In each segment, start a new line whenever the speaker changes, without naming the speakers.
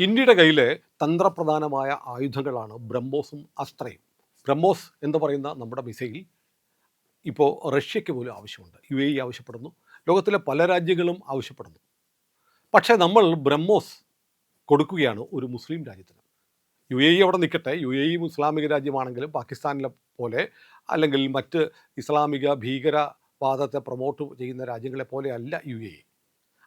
ഇന്ത്യയുടെ കയ്യിലെ തന്ത്രപ്രധാനമായ ആയുധങ്ങളാണ് ബ്രഹ്മോസും അസ്ത്രയും. ബ്രഹ്മോസ് എന്ന് പറയുന്ന നമ്മുടെ മിസൈൽ ഇപ്പോൾ റഷ്യയ്ക്ക് പോലും ആവശ്യമുണ്ട്, UAE ആവശ്യപ്പെടുന്നു, ലോകത്തിലെ പല രാജ്യങ്ങളും ആവശ്യപ്പെടുന്നു. പക്ഷേ നമ്മൾ ബ്രഹ്മോസ് കൊടുക്കുകയാണ് ഒരു മുസ്ലിം രാജ്യത്തിന്. UAE അവിടെ നിൽക്കട്ടെ, UAE ഇസ്ലാമിക രാജ്യമാണെങ്കിലും പാകിസ്ഥാനിലെ പോലെ അല്ലെങ്കിൽ മറ്റ് ഇസ്ലാമിക ഭീകരവാദത്തെ പ്രൊമോട്ട് ചെയ്യുന്ന രാജ്യങ്ങളെ പോലെ അല്ല UAE.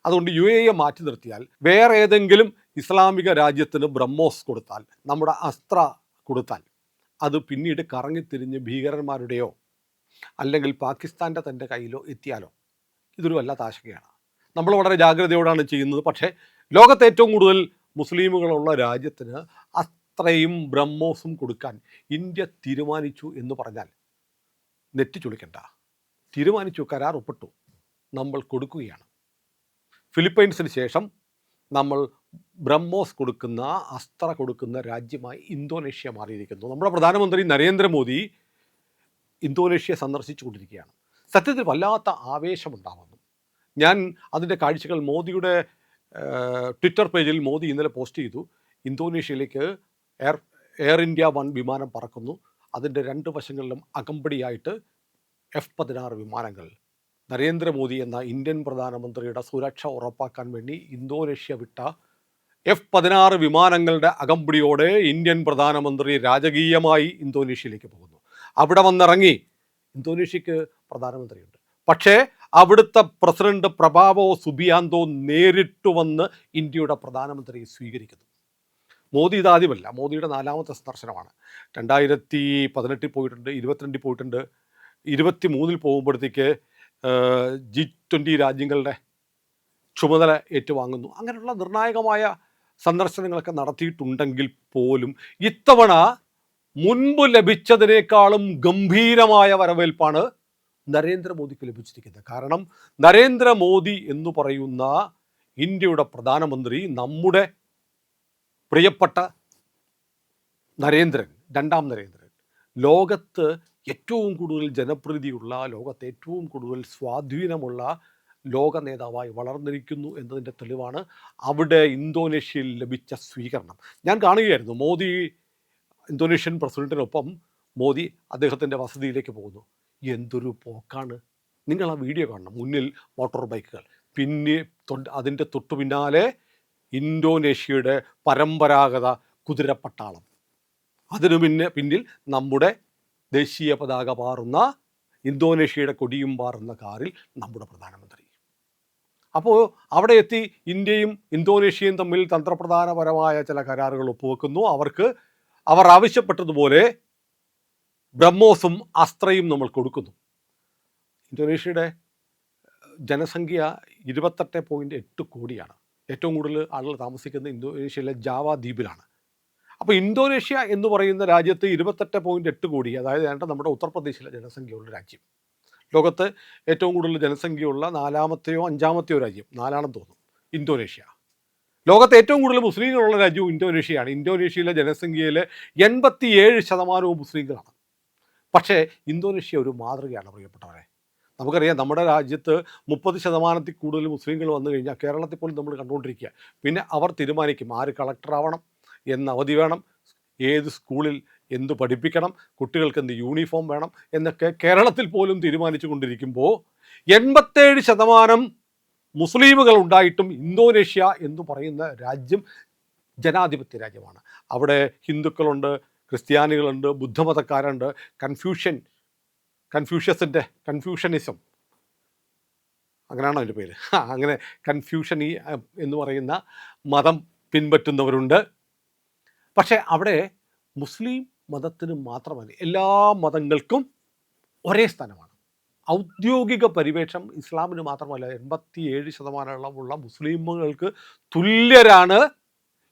അതുകൊണ്ട് UAE മാറ്റി നിർത്തിയാൽ വേറെ ഏതെങ്കിലും ഇസ്ലാമിക രാജ്യത്തിന് ബ്രഹ്മോസ് കൊടുത്താൽ, നമ്മുടെ അസ്ത്ര കൊടുത്താൽ, അത് പിന്നീട് കറങ്ങിത്തിരിഞ്ഞ് ഭീകരന്മാരുടെയോ അല്ലെങ്കിൽ പാകിസ്ഥാൻ്റെ തൻ്റെ കയ്യിലോ എത്തിയാലോ ഇതൊരു വല്ലാത്ത ആശങ്കയാണ്. നമ്മൾ വളരെ ജാഗ്രതയോടാണ് ചെയ്യുന്നത്. പക്ഷേ ലോകത്തെ ഏറ്റവും കൂടുതൽ മുസ്ലിമുകളുള്ള രാജ്യത്തിന് അത്രയും ബ്രഹ്മോസും കൊടുക്കാൻ ഇന്ത്യ തീരുമാനിച്ചു എന്ന് പറഞ്ഞാൽ നെറ്റിച്ചുളിക്കണ്ട. തീരുമാനിച്ചു, കരാർ ഒപ്പിട്ടു, നമ്മൾ കൊടുക്കുകയാണ്. ഫിലിപ്പൈൻസിന് ശേഷം നമ്മൾ ബ്രഹ്മോസ് കൊടുക്കുന്ന, അസ്ത്ര കൊടുക്കുന്ന രാജ്യമായി ഇന്തോനേഷ്യ മാറിയിരിക്കുന്നു. നമ്മുടെ പ്രധാനമന്ത്രി നരേന്ദ്രമോദി ഇന്തോനേഷ്യ സന്ദർശിച്ചു കൊണ്ടിരിക്കുകയാണ്. സത്യത്തിൽ വല്ലാത്ത ആവേശമുണ്ടാകുന്നു. ഞാൻ അതിൻ്റെ കാഴ്ചകൾ മോദിയുടെ ട്വിറ്റർ പേജിൽ മോദി ഇന്നലെ പോസ്റ്റ് ചെയ്തു. ഇന്തോനേഷ്യയിലേക്ക് എയർ ഇന്ത്യ 1 വിമാനം പറക്കുന്നു. അതിൻ്റെ 2 വശങ്ങളിലും അകമ്പടിയായിട്ട് F-16 വിമാനങ്ങൾ. നരേന്ദ്രമോദി എന്ന ഇന്ത്യൻ പ്രധാനമന്ത്രിയുടെ സുരക്ഷ ഉറപ്പാക്കാൻ വേണ്ടി ഇന്തോനേഷ്യ വിട്ട F-16 വിമാനങ്ങളുടെ അകമ്പടിയോടെ ഇന്ത്യൻ പ്രധാനമന്ത്രി രാജകീയമായി ഇന്തോനേഷ്യയിലേക്ക് പോകുന്നു. അവിടെ വന്നിറങ്ങി. ഇന്തോനേഷ്യക്ക് പ്രധാനമന്ത്രിയുണ്ട്, പക്ഷേ അവിടുത്തെ പ്രസിഡന്റ് പ്രഭാവോ സുബിയാന്തോ നേരിട്ട് വന്ന് ഇന്ത്യയുടെ പ്രധാനമന്ത്രിയെ സ്വീകരിക്കുന്നു. മോദി ഇതാദ്യമല്ല, മോദിയുടെ 4ാമത്തെ സന്ദർശനമാണ്. 2018 പോയിട്ടുണ്ട്, 22 പോയിട്ടുണ്ട്, 23 പോകുമ്പോഴത്തേക്ക് G20 രാജ്യങ്ങളുടെ ചുമതല ഏറ്റുവാങ്ങുന്നു. അങ്ങനെയുള്ള നിർണായകമായ സന്ദർശനങ്ങളൊക്കെ നടത്തിയിട്ടുണ്ടെങ്കിൽ പോലും ഇത്തവണ മുൻപ് ലഭിച്ചതിനേക്കാളും ഗംഭീരമായ വരവേൽപ്പാണ് നരേന്ദ്രമോദിക്ക് ലഭിച്ചിരിക്കുന്നത്. കാരണം നരേന്ദ്രമോദി എന്ന് പറയുന്ന ഇന്ത്യയുടെ പ്രധാനമന്ത്രി, നമ്മുടെ പ്രിയപ്പെട്ട നരേന്ദ്രൻ, 2ാം നരേന്ദ്രൻ, ലോകത്ത് ഏറ്റവും കൂടുതൽ ജനപ്രീതിയുള്ള, ലോകത്ത് ഏറ്റവും കൂടുതൽ സ്വാധീനമുള്ള ലോക നേതാവായി വളർന്നിരിക്കുന്നു എന്നതിൻ്റെ തെളിവാണ് അവിടെ ഇന്തോനേഷ്യയിൽ ലഭിച്ച സ്വീകരണം. ഞാൻ കാണുകയായിരുന്നു, മോദി ഇന്തോനേഷ്യൻ പ്രസിഡന്റിനൊപ്പം മോദി അദ്ദേഹത്തിൻ്റെ വസതിയിലേക്ക് പോകുന്നു. എന്തൊരു പോക്കാണ്! നിങ്ങൾ ആ വീഡിയോ കാണണം. മുന്നിൽ മോട്ടോർ ബൈക്കുകൾ, പിന്നെ അതിൻ്റെ തൊട്ടു പിന്നാലെ ഇന്തോനേഷ്യയുടെ പരമ്പരാഗത കുതിരപ്പട്ടാളം, അതിനു പിന്നിൽ നമ്മുടെ ദേശീയ പതാക പാറുന്ന, ഇന്തോനേഷ്യയുടെ കൊടിയും പാറുന്ന കാറിൽ നമ്മുടെ പ്രധാനമന്ത്രി. അപ്പോൾ അവിടെ എത്തി ഇന്ത്യയും ഇന്തോനേഷ്യയും തമ്മിൽ തന്ത്രപ്രധാനപരമായ ചില കരാറുകൾ ഒപ്പുവെക്കുന്നു. അവർ ആവശ്യപ്പെട്ടതുപോലെ ബ്രഹ്മോസും അസ്ത്രയും നമ്മൾ കൊടുക്കുന്നു. ഇന്തോനേഷ്യയുടെ ജനസംഖ്യ 28.8 കോടിയാണ്. ഏറ്റവും കൂടുതൽ ആളുകൾ താമസിക്കുന്നത് ഇന്തോനേഷ്യയിലെ ജാവ ദ്വീപിലാണ്. അപ്പോൾ ഇന്തോനേഷ്യ എന്ന് പറയുന്ന രാജ്യത്ത് 28.8 കോടി, അതായത് നമ്മുടെ ഉത്തർപ്രദേശിലെ ജനസംഖ്യയുള്ള രാജ്യം. ലോകത്ത് ഏറ്റവും കൂടുതൽ ജനസംഖ്യയുള്ള 4ാമത്തെയോ 5ാമത്തെയോ രാജ്യം, 4ആണെന്ന് തോന്നുന്നു, ഇന്തോനേഷ്യ. ലോകത്തെ ഏറ്റവും കൂടുതൽ മുസ്ലിങ്ങളുള്ള രാജ്യവും ഇന്തോനേഷ്യയാണ്. ഇന്തോനേഷ്യയിലെ ജനസംഖ്യയിലെ 87% മുസ്ലിങ്ങളാണ്. പക്ഷേ ഇന്തോനേഷ്യ ഒരു മാതൃകയാണ് പ്രിയപ്പെട്ടവരെ. നമുക്കറിയാം, നമ്മുടെ രാജ്യത്ത് 30% കൂടുതൽ മുസ്ലിങ്ങൾ വന്നു കഴിഞ്ഞാൽ കേരളത്തിൽ പോലും നമ്മൾ കണ്ടുകൊണ്ടിരിക്കുക. പിന്നെ അവർ തീരുമാനിക്കും ആര് കളക്ടറാവണം, എന്ന് അവധി വേണം, ഏത് സ്കൂളിൽ എന്ത് പഠിപ്പിക്കണം, കുട്ടികൾക്ക് എന്ത് യൂണിഫോം വേണം എന്നൊക്കെ കേരളത്തിൽ പോലും തീരുമാനിച്ചു കൊണ്ടിരിക്കുമ്പോൾ 87% മുസ്ലിമുകൾ ഉണ്ടായിട്ടും ഇന്തോനേഷ്യ എന്ന് പറയുന്ന രാജ്യം ജനാധിപത്യ രാജ്യമാണ്. അവിടെ ഹിന്ദുക്കളുണ്ട്, ക്രിസ്ത്യാനികളുണ്ട്, ബുദ്ധമതക്കാരുണ്ട്, കൺഫ്യൂഷനിസം, അങ്ങനെയാണോ അതിൻ്റെ പേര്? അങ്ങനെ കൺഫ്യൂഷൻ എന്ന് പറയുന്ന മതം പിൻപറ്റുന്നവരുണ്ട്. പക്ഷേ അവിടെ മുസ്ലിം മതത്തിന് മാത്രമല്ല, എല്ലാ മതങ്ങൾക്കും ഒരേ സ്ഥാനമാണ്. ഔദ്യോഗിക പരിവേഷം ഇസ്ലാമിന് മാത്രമല്ല, 87% മുസ്ലിമുകൾക്ക് തുല്യരാണ്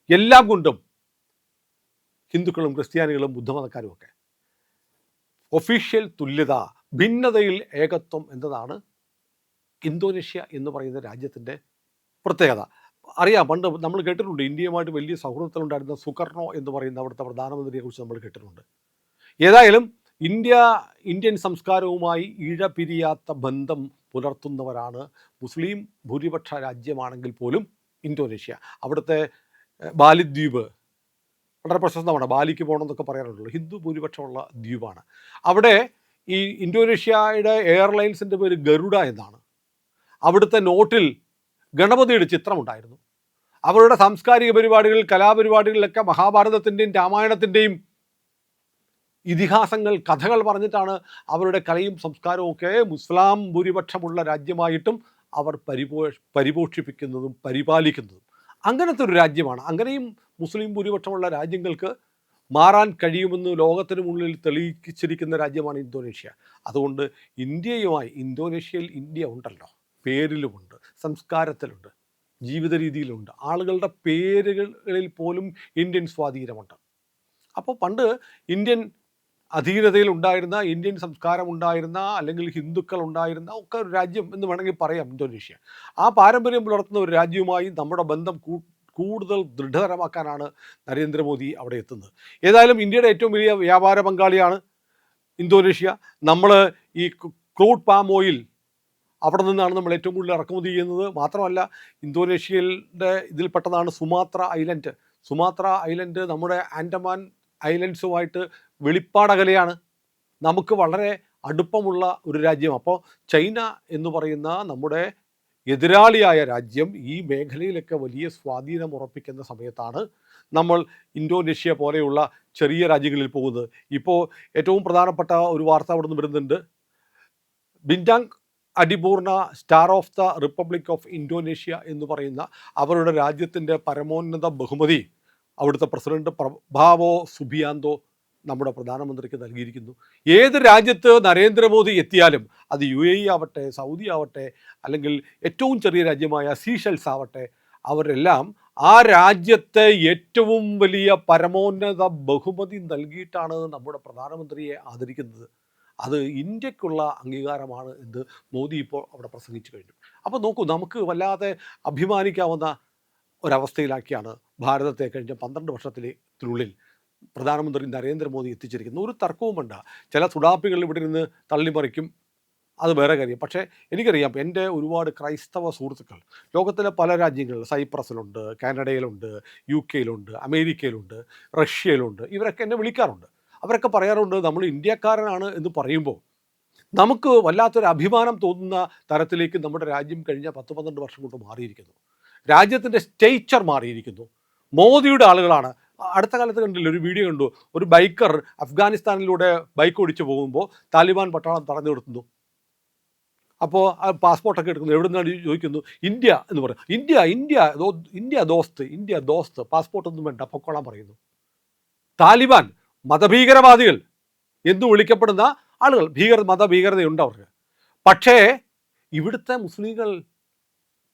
എല്ലാം കൊണ്ടും ഹിന്ദുക്കളും ക്രിസ്ത്യാനികളും ബുദ്ധമതക്കാരും ഒക്കെ. ഒഫീഷ്യൽ തുല്യത, ഭിന്നതയിൽ ഏകത്വം എന്നതാണ് ഇന്തോനേഷ്യ എന്ന് പറയുന്ന രാജ്യത്തിൻ്റെ പ്രത്യേകത. അറിയാം, പണ്ട് നമ്മൾ കേട്ടിട്ടുണ്ട്, ഇന്ത്യയുമായിട്ട് വലിയ സൗഹൃദത്തിലുണ്ടായിരുന്ന സുകർണോ എന്ന് പറയുന്ന അവിടുത്തെ പ്രധാനമന്ത്രിയെക്കുറിച്ച് നമ്മൾ കേട്ടിട്ടുണ്ട്. ഏതായാലും ഇന്ത്യൻ സംസ്കാരവുമായി ഇഴപിരിയാത്ത ബന്ധം പുലർത്തുന്നവരാണ് മുസ്ലിം ഭൂരിപക്ഷ രാജ്യമാണെങ്കിൽ പോലും ഇന്തോനേഷ്യ. അവിടുത്തെ ബാലിദ്വീപ് വളരെ പ്രശസ്തമാണ്. ബാലിക്ക് പോകണമെന്നൊക്കെ പറയാറുള്ളൂ. ഹിന്ദു ഭൂരിപക്ഷമുള്ള ദ്വീപാണ്. അവിടെ ഈ ഇന്തോനേഷ്യയുടെ എയർലൈൻസിൻ്റെ പേര് ഗരുഡ എന്നാണ്. അവിടുത്തെ നോട്ടിൽ ഗണപതിയുടെ ചിത്രമുണ്ടായിരുന്നു. അവരുടെ സാംസ്കാരിക പരിപാടികളിൽ, കലാപരിപാടികളിലൊക്കെ മഹാഭാരതത്തിൻ്റെയും രാമായണത്തിൻ്റെയും ഇതിഹാസങ്ങൾ, കഥകൾ പറഞ്ഞിട്ടാണ് അവരുടെ കലയും സംസ്കാരവും ഒക്കെ മുസ്ലാം ഭൂരിപക്ഷമുള്ള രാജ്യമായിട്ടും അവർ പരിപോഷിപ്പിക്കുന്നതും പരിപാലിക്കുന്നതും. അങ്ങനത്തെ ഒരു രാജ്യമാണ്. അങ്ങനെയും മുസ്ലിം ഭൂരിപക്ഷമുള്ള രാജ്യങ്ങൾക്ക് മാറാൻ കഴിയുമെന്ന് ലോകത്തിന് മുന്നിൽ തെളിയിച്ചിരിക്കുന്ന രാജ്യമാണ് ഇന്തോനേഷ്യ. അതുകൊണ്ട് ഇന്ത്യയുമായി, ഇന്തോനേഷ്യയിൽ ഇന്ത്യ ഉണ്ടല്ലോ, പേരിലുമുണ്ട്, സംസ്കാരത്തിലുണ്ട്, ജീവിത രീതിയിലുണ്ട്, ആളുകളുടെ പേരുകളിൽ പോലും ഇന്ത്യൻ സ്വാധീനമുണ്ട്. അപ്പോൾ പണ്ട് ഇന്ത്യൻ അധീനതയിൽ ഉണ്ടായിരുന്ന, ഇന്ത്യൻ സംസ്കാരം ഉണ്ടായിരുന്ന, അല്ലെങ്കിൽ ഹിന്ദുക്കൾ ഉണ്ടായിരുന്ന ഒക്കെ ഒരു രാജ്യം എന്ന് വേണമെങ്കിൽ പറയാം ഇന്തോനേഷ്യ. ആ പാരമ്പര്യം പുലർത്തുന്ന ഒരു രാജ്യവുമായി നമ്മുടെ ബന്ധം കൂടുതൽ ദൃഢതരമാക്കാനാണ് നരേന്ദ്രമോദി അവിടെ എത്തുന്നത്. ഏതായാലും ഇന്ത്യയുടെ ഏറ്റവും വലിയ വ്യാപാര പങ്കാളിയാണ് ഇന്തോനേഷ്യ. നമ്മൾ ഈ ക്രൂഡ് പാം ഓയിൽ അവിടെ നിന്നാണ് നമ്മൾ ഏറ്റവും കൂടുതൽ ഇറക്കുമതി ചെയ്യുന്നത്. മാത്രമല്ല, ഇന്തോനേഷ്യയുടെ ഇതിൽപ്പെട്ടതാണ് സുമാത്ര ഐലൻഡ്. സുമാത്ര ഐലൻഡ് നമ്മുടെ ആൻഡമാൻ ഐലൻഡ്സുമായിട്ട് വെളിപ്പാടകലെയാണ്. നമുക്ക് വളരെ അടുപ്പമുള്ള ഒരു രാജ്യം. അപ്പോൾ ചൈന എന്ന് പറയുന്ന നമ്മുടെ എതിരാളിയായ രാജ്യം ഈ മേഖലയിലൊക്കെ വലിയ സ്വാധീനം ഉറപ്പിക്കുന്ന സമയത്താണ് നമ്മൾ ഇന്തോനേഷ്യ പോലെയുള്ള ചെറിയ രാജ്യങ്ങളിൽ പോകുന്നത്. ഇപ്പോൾ ഏറ്റവും പ്രധാനപ്പെട്ട ഒരു വാർത്ത അവിടെ നിന്ന് വരുന്നുണ്ട്. Bintang Adipurna star of the republic of Indonesia എന്ന് പറയുന്ന അവരുടെ രാജ്യത്തിൻ്റെ പരമോന്നത ബഹുമതി അവിടുത്തെ പ്രസിഡന്റ് പ്രഭാവോ സുബിയാന്തോ നമ്മുടെ പ്രധാനമന്ത്രിക്ക് നൽകിയിരിക്കുന്നു. ഏത് രാജ്യത്ത് നരേന്ദ്രമോദി എത്തിയാലും, അത് UAE ആവട്ടെ, സൗദി ആവട്ടെ, അല്ലെങ്കിൽ ഏറ്റവും ചെറിയ രാജ്യമായ സീഷെൽസ് ആവട്ടെ, അവരെല്ലാം ആ രാജ്യത്തെ ഏറ്റവും വലിയ പരമോന്നത ബഹുമതി നൽകിയിട്ടാണ് നമ്മുടെ പ്രധാനമന്ത്രിയെ ആദരിക്കുന്നത്. അത് ഇന്ത്യക്കുള്ള അംഗീകാരമാണ് എന്ന് മോദി ഇപ്പോൾ അവിടെ പ്രസംഗിച്ചു കഴിഞ്ഞു. അപ്പോൾ നോക്കൂ, നമുക്ക് വല്ലാതെ അഭിമാനിക്കാവുന്ന ഒരവസ്ഥയിലാക്കിയാണ് ഭാരതത്തെ കഴിഞ്ഞ 12 വർഷത്തിനുള്ളിൽ പ്രധാനമന്ത്രി നരേന്ദ്രമോദി എത്തിച്ചിരിക്കുന്നത്. ഒരു തർക്കവും വേണ്ട. ചില സുഡാപ്പികൾ ഇവിടെ നിന്ന് തള്ളിമറിക്കും, അത് വേറെ കാര്യം. പക്ഷേ എനിക്കറിയാം, എൻ്റെ ഒരുപാട് ക്രൈസ്തവ സുഹൃത്തുക്കൾ ലോകത്തിലെ പല രാജ്യങ്ങളിൽ, സൈപ്രസിലുണ്ട്, കാനഡയിലുണ്ട്, UK-യിലുണ്ട്, അമേരിക്കയിലുണ്ട്, റഷ്യയിലുണ്ട്. ഇവരൊക്കെ എന്നെ വിളിക്കാറുണ്ട്. അവരൊക്കെ പറയാറുണ്ട്, നമ്മൾ ഇന്ത്യക്കാരനാണ് എന്ന് പറയുമ്പോൾ നമുക്ക് വല്ലാത്തൊരു അഭിമാനം തോന്നുന്ന തരത്തിലേക്ക് നമ്മുടെ രാജ്യം കഴിഞ്ഞ 10-12 വർഷം കൊണ്ട് മാറിയിരിക്കുന്നു. രാജ്യത്തിൻ്റെ സ്റ്റേച്ചർ മാറിയിരിക്കുന്നു. മോദിയുടെ ആളുകളാണ്. അടുത്ത കാലത്ത് കണ്ടില്ല, ഒരു വീഡിയോ കണ്ടു, ഒരു ബൈക്കർ അഫ്ഗാനിസ്ഥാനിലൂടെ ബൈക്ക് ഓടിച്ചു പോകുമ്പോൾ താലിബാൻ പട്ടാളം തടഞ്ഞു നിർത്തുന്നു. അപ്പോൾ ആ പാസ്പോർട്ടൊക്കെ എടുക്കുന്നു. എവിടെ നിന്നാണ് ചോദിക്കുന്നു? ഇന്ത്യ എന്ന് പറയും. ഇന്ത്യ ഇന്ത്യ ഇന്ത്യ ദോസ്ത്, ഇന്ത്യ ദോസ്ത്, പാസ്പോർട്ടൊന്നും വേണ്ട, പൊക്കോളാൻ പറയുന്നു. താലിബാൻ മതഭീകരവാദികൾ എന്ന് വിളിക്കപ്പെടുന്ന ആളുകൾ, മതഭീകരതയുണ്ട് അവർക്ക്. പക്ഷേ ഇവിടുത്തെ മുസ്ലിങ്ങൾ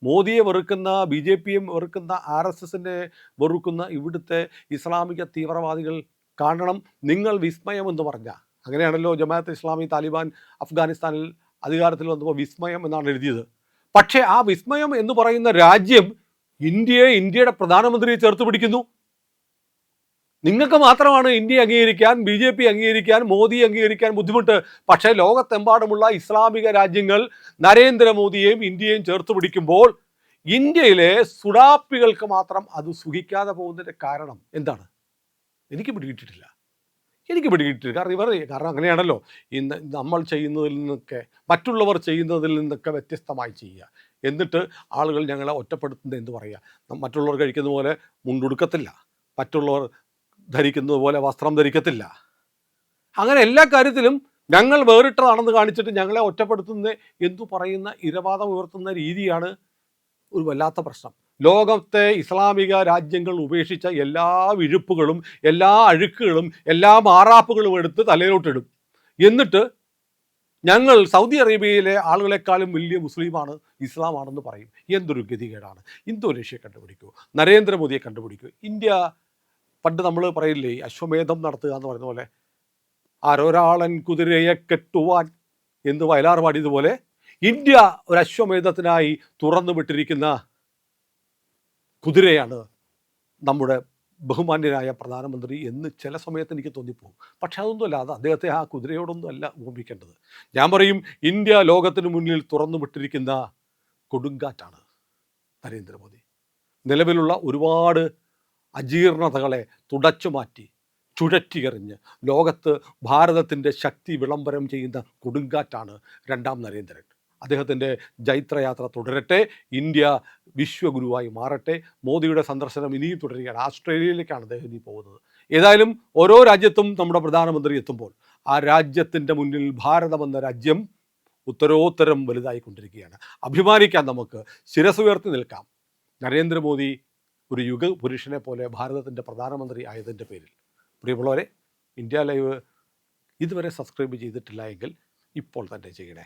മോദിയെ വെറുക്കുന്ന, BJPയെ വെറുക്കുന്ന, RSSനെ വെറുക്കുന്ന ഇവിടുത്തെ ഇസ്ലാമിക തീവ്രവാദികൾ കാണണം നിങ്ങൾ വിസ്മയം എന്ന് പറഞ്ഞാൽ. അങ്ങനെയാണല്ലോ ജമാഅത്ത് ഇസ്ലാമി, താലിബാൻ അഫ്ഗാനിസ്ഥാനിൽ അധികാരത്തിൽ വന്നപ്പോൾ വിസ്മയം എന്നാണ് എഴുതിയത്. പക്ഷേ ആ വിസ്മയം എന്ന് പറയുന്ന രാജ്യം ഇന്ത്യയെ, ഇന്ത്യയുടെ പ്രധാനമന്ത്രിയെ ചേർത്ത് പിടിക്കുന്നു. നിങ്ങൾക്ക് മാത്രമാണ് ഇന്ത്യ അംഗീകരിക്കാൻ, BJP അംഗീകരിക്കാൻ, മോദി അംഗീകരിക്കാൻ ബുദ്ധിമുട്ട്. പക്ഷേ ലോകത്തെമ്പാടുമുള്ള ഇസ്ലാമിക രാജ്യങ്ങൾ നരേന്ദ്രമോദിയെയും ഇന്ത്യയെയും ചേർത്ത് പിടിക്കുമ്പോൾ ഇന്ത്യയിലെ സുഡാപ്പികൾക്ക് മാത്രം അത് സുഖിക്കാതെ പോകുന്നതിൻ്റെ കാരണം എന്താണ്? എനിക്ക് പിടികിട്ടിട്ടില്ല. കാരണം അങ്ങനെയാണല്ലോ, ഇന്ന് നമ്മൾ ചെയ്യുന്നതിൽ നിന്നൊക്കെ, മറ്റുള്ളവർ ചെയ്യുന്നതിൽ നിന്നൊക്കെ വ്യത്യസ്തമായി ചെയ്യുക. എന്നിട്ട് ആളുകൾ ഞങ്ങളെ ഒറ്റപ്പെടുത്തുന്നത് എന്ന് പറയുക. മറ്റുള്ളവർ കഴിക്കുന്ന പോലെ മുണ്ടുടുക്കത്തില്ല, മറ്റുള്ളവർ ധരിക്കുന്നത് പോലെ വസ്ത്രം ധരിക്കത്തില്ല. അങ്ങനെ എല്ലാ കാര്യത്തിലും ഞങ്ങൾ വേറിട്ടതാണെന്ന് കാണിച്ചിട്ട് ഞങ്ങളെ ഒറ്റപ്പെടുത്തുന്ന എന്ന് പറയുന്ന ഇരവാദം ഉയർത്തുന്ന രീതിയാണ് ഒരു വല്ലാത്ത പ്രശ്നം. ലോകത്തെ ഇസ്ലാമിക രാജ്യങ്ങൾ ഉപേക്ഷിച്ച എല്ലാ വിഴുപ്പുകളും, എല്ലാ അഴുക്കുകളും, എല്ലാ മാറാപ്പുകളും എടുത്ത് തലയിലോട്ടിടും. എന്നിട്ട് ഞങ്ങൾ സൗദി അറേബ്യയിലെ ആളുകളെക്കാളും വലിയ മുസ്ലിമാണ്, ഇസ്ലാമാണെന്ന് പറയും. എന്തൊരു ഗതികേടാണ്! ഇന്തോനേഷ്യ കണ്ടുപിടിക്കൂ, നരേന്ദ്രമോദിയെ കണ്ടുപിടിക്കൂ. ഇന്ത്യ പണ്ട് നമ്മൾ പറയില്ലേ, അശ്വമേധം നടത്തുക എന്ന് പറയുന്ന പോലെ, ആരൊരാളൻ കുതിരയെ കെട്ടുവാൻ എന്ന് വയലാർ പാടിയതുപോലെ, ഇന്ത്യ ഒരു അശ്വമേധത്തിനായി തുറന്നു വിട്ടിരിക്കുന്ന കുതിരയാണ് നമ്മുടെ ബഹുമാന്യനായ പ്രധാനമന്ത്രി എന്ന് ചില സമയത്ത് എനിക്ക് തോന്നിപ്പോകും. പക്ഷെ അതൊന്നുമല്ല, അത് അദ്ദേഹത്തെ ആ കുതിരയോടൊന്നും അല്ല ഉപമിക്കേണ്ടത്. ഞാൻ പറയും, ഇന്ത്യ ലോകത്തിന് മുന്നിൽ തുറന്നു വിട്ടിരിക്കുന്ന കൊടുങ്കാറ്റാണ് നരേന്ദ്രമോദി. നിലവിലുള്ള ഒരുപാട് അജീർണതകളെ തുടച്ചു മാറ്റി ചുഴറ്റിയെറിഞ്ഞ് ലോകത്ത് ഭാരതത്തിൻ്റെ ശക്തി വിളംബരം ചെയ്യുന്ന കൊടുങ്കാറ്റാണ് രണ്ടാം നരേന്ദ്രൻ. അദ്ദേഹത്തിൻ്റെ ജൈത്രയാത്ര തുടരട്ടെ. ഇന്ത്യ വിശ്വഗുരുവായി മാറട്ടെ. മോദിയുടെ സന്ദർശനം ഇനിയും തുടരുകയാണ്. ആസ്ട്രേലിയയിലേക്കാണ് അദ്ദേഹം ഇനി പോകുന്നത്. ഏതായാലും ഓരോ രാജ്യത്തും നമ്മുടെ പ്രധാനമന്ത്രി എത്തുമ്പോൾ ആ രാജ്യത്തിൻ്റെ മുന്നിൽ ഭാരതമെന്ന രാജ്യം ഉത്തരോത്തരം വലുതായിക്കൊണ്ടിരിക്കുകയാണ്. അഭിമാനിക്കാൻ നമുക്ക്, ശിരസുയർത്തി നിൽക്കാം. നരേന്ദ്രമോദി ഒരു യുഗ പുരുഷനെ പോലെ ഭാരതത്തിൻ്റെ പ്രധാനമന്ത്രി ആയതിൻ്റെ പേരിൽ. പ്രിയമുള്ളവരെ, ഇന്ത്യ ലൈവ് ഇതുവരെ സബ്സ്ക്രൈബ് ചെയ്തിട്ടില്ല എങ്കിൽ ഇപ്പോൾ തന്നെ ചെയ്യണേ.